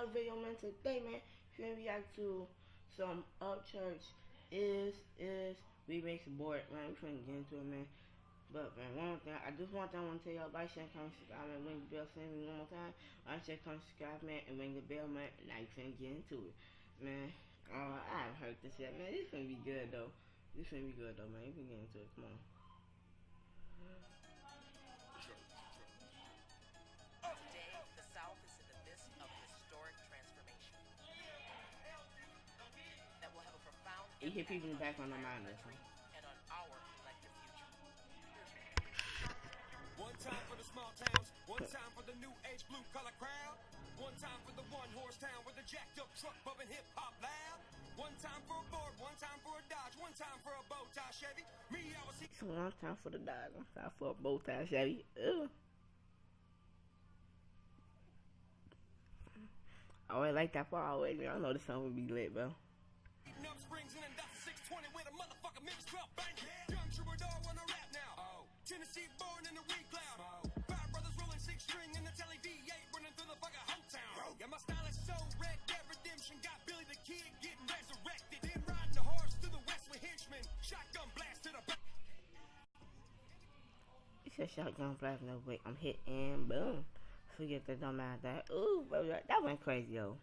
another video, man. Today, man, we're gonna react to some Upchurch is remix board, man. We're gonna get into it, man. But man, one more thing, I just want to tell y'all, like, share, comment, subscribe, man. Ring the bell, send me one more time. Like, share, comment, subscribe, man, and ring the bell, man. Now you finna get into it, man. I haven't heard this yet, man. This finna be good though. This finna be good though, man. You can get into it. Come on. Today, the South is in the midst of historic transformation that will have a profound You hear people in the impact background, on I'm our out of this country one. and on our collective future. One time for the small towns, one time for the new age blue collar crowd, one time for the one horse town with the jacked up truck bumping hip hop loud. One time for a Ford, one time for a Dodge, one time for a bow tie Chevy. Me, I was here. So one time for the dog, one time for a bow tie Chevy. Ugh. I always like that part already. I know this song will be lit, bro. Eating up springs and that's 620 with a motherfucker mix 12 bang. Young troubadour wanna rap now. Oh. Tennessee born in the weed cloud. Oh. Five brothers rolling six string in the Telly V8 running through the fucking hometown. Oh. Yeah, my style is so red, dead redemption. Got Billy the Kid getting resurrected. Then riding the horse through the west with henchmen. Shotgun blast to the back. He said shotgun blast, no wait, I'm hit and boom. Forget that dumb ass that. Ooh, bro, that went crazy, yo.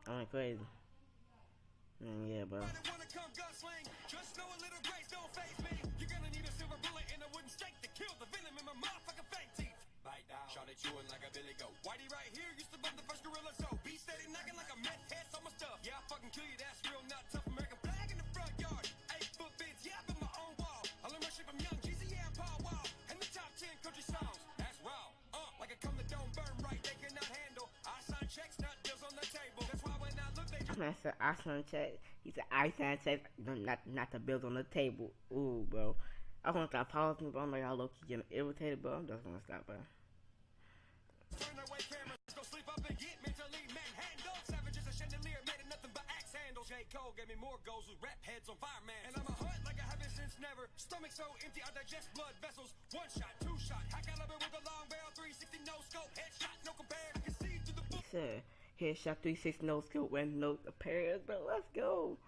That went crazy. Man, yeah, bro. Wanna come gunsling? Just know a little grace don't faze me. You're gonna need a silver bullet and a wooden stake to kill the venom in my motherfucking fake teeth. Bite down, shot at you and like a billy goat. Whitey right here used to bump the first gorilla, so be steady knocking like a meth head on my stuff. Yeah, I fucking kill you, that's real, not tough. American flag in the front yard, 8-foot fence, yeah, I built my own wall. I learned my shit from Young Jeezy, yeah, and Paul Wall. And the top 10 country songs, that's raw. Like a come that don't burn right, they cannot handle. I sign checks, not deals on the table. That's why when I look, they just Man said I sign check. He said I sign check. Not the bills on the table. Ooh, bro. I want to stop pausing, bro. I'm like, y'all low key getting irritated, bro. I'm just gonna stop, bro. turn away cameras, go sleep up and get mentally manhandled. Savages, a chandelier made of nothing but axe handles. J. Cole gave me more goals with rap heads on fireman. And I'm a hunt like I haven't since never. Stomach so empty, I digest blood vessels. One shot, two shot, high caliber with a long barrel, 360 no scope, headshot, no compare. You can see through the book. He said headshot 360 no skill with no pairs, bro. Let's go,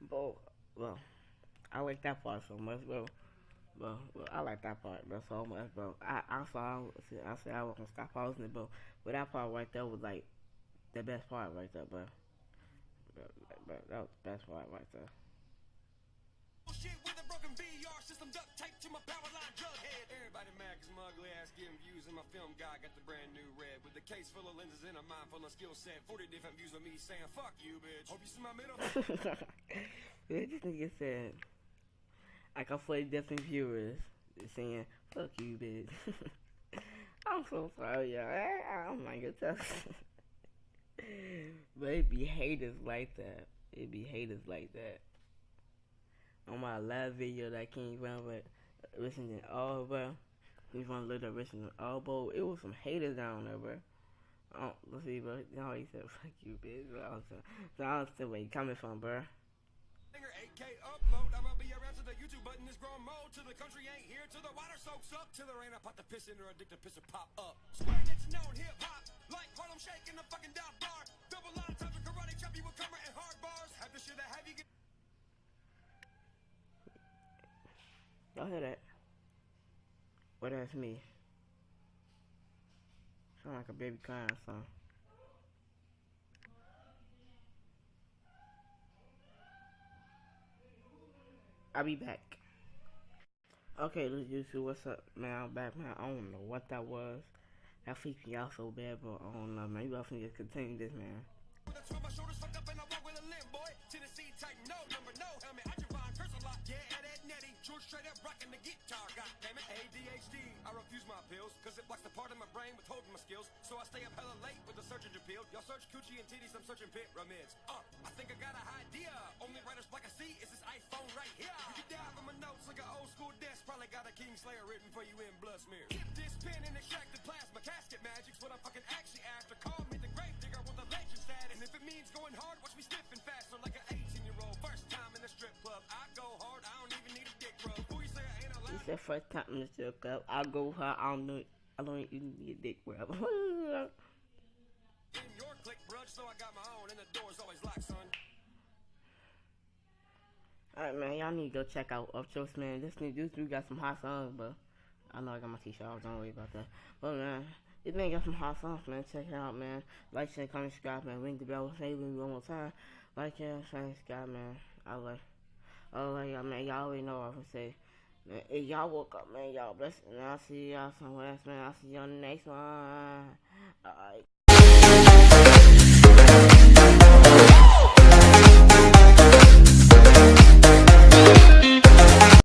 bro. Well, I like that part so much, bro. Bro, I like that part, bro, so much, bro. I said I wasn't stop pausing it, bro. But that part right there was like the best part right there, bro. Bro, that was the best part right there. Shit with a broken VR system, duct taped to my power line jug head. Everybody mad cause my ugly ass getting views and my film guy got the brand new red. With the case full of lenses and a mind full of skill set. 40 different views of me saying, fuck you, bitch. Hope you see my middle. This nigga said, I got 40 different viewers saying, fuck you, bitch. I'm so sorry, y'all. Oh my goodness. But it be haters like that. It be haters like that. On my last video that came from with listening all, bro. We want to look at listening all, bro. It was some haters down there, bro. Oh, let's see, bro. No, he said, fuck you, bitch. So I don't see where you coming from, bro. 8K upload, I'ma be around till the YouTube button is grown mode. Till the country ain't here, till the water soaks up. Till the rain, I pot the piss in or addicted piss or pop up. Swear it's known hip hop, like Harlem Shake in the fucking dot bar. Double line times with karate chop you with camera and hard bars. Have the shit that have you get. Y'all hear that? Well, that's me. Sound like a baby crying or something. I'll be back. Okay, let's YouTube. What's up, man? I'm back, man. I don't know what that was. That freaked me out so bad, bro. I don't know, man. You often just continue this, man. My shoulders fucked up and I walk with a limp, boy. Tennessee type, no number, no helmet. I divine curse a lot. Yeah, that Nettie. George straight up rocking the guitar, goddammit. ADHD, I refuse my pills, cause it blocks the part of my brain withholding my skills. So I stay up hella late with the search engine appeal. Y'all search coochie and titties, I'm searching pyramids. I think I got an idea. Only writers black I see is this iPhone right here. You can dive in my notes like an old school desk. Probably got a Kingslayer written for you in blood smear. Keep this pen and extracted plasma. Casket magic's what I'm fucking actually after. Call me the grave digger with the legend status. And if it means going hard, watch me stiffen faster like an 18-year-old. First time in the strip club, I go hard, I don't even need a dick rub. Who you say I ain't allowed? He said first time in the strip club, I'll go hard, I don't even need a dick rub. just know I got my own, and the door's always locked, son. Alright, man, y'all need to go check out Upchurch, man. This dude got some hot songs, but I know I got my t-shirt off, don't worry about that. But, man, this man got some hot songs, man. Check it out, man. Like, share, comment, subscribe, man. Ring the bell, say me one more time. Like, share, subscribe, man. I like y'all, man. Y'all already know what I'm gonna say. Man, if y'all woke up, man, y'all blessed. And I'll see y'all somewhere else, man. I'll see you on the next one. Alright.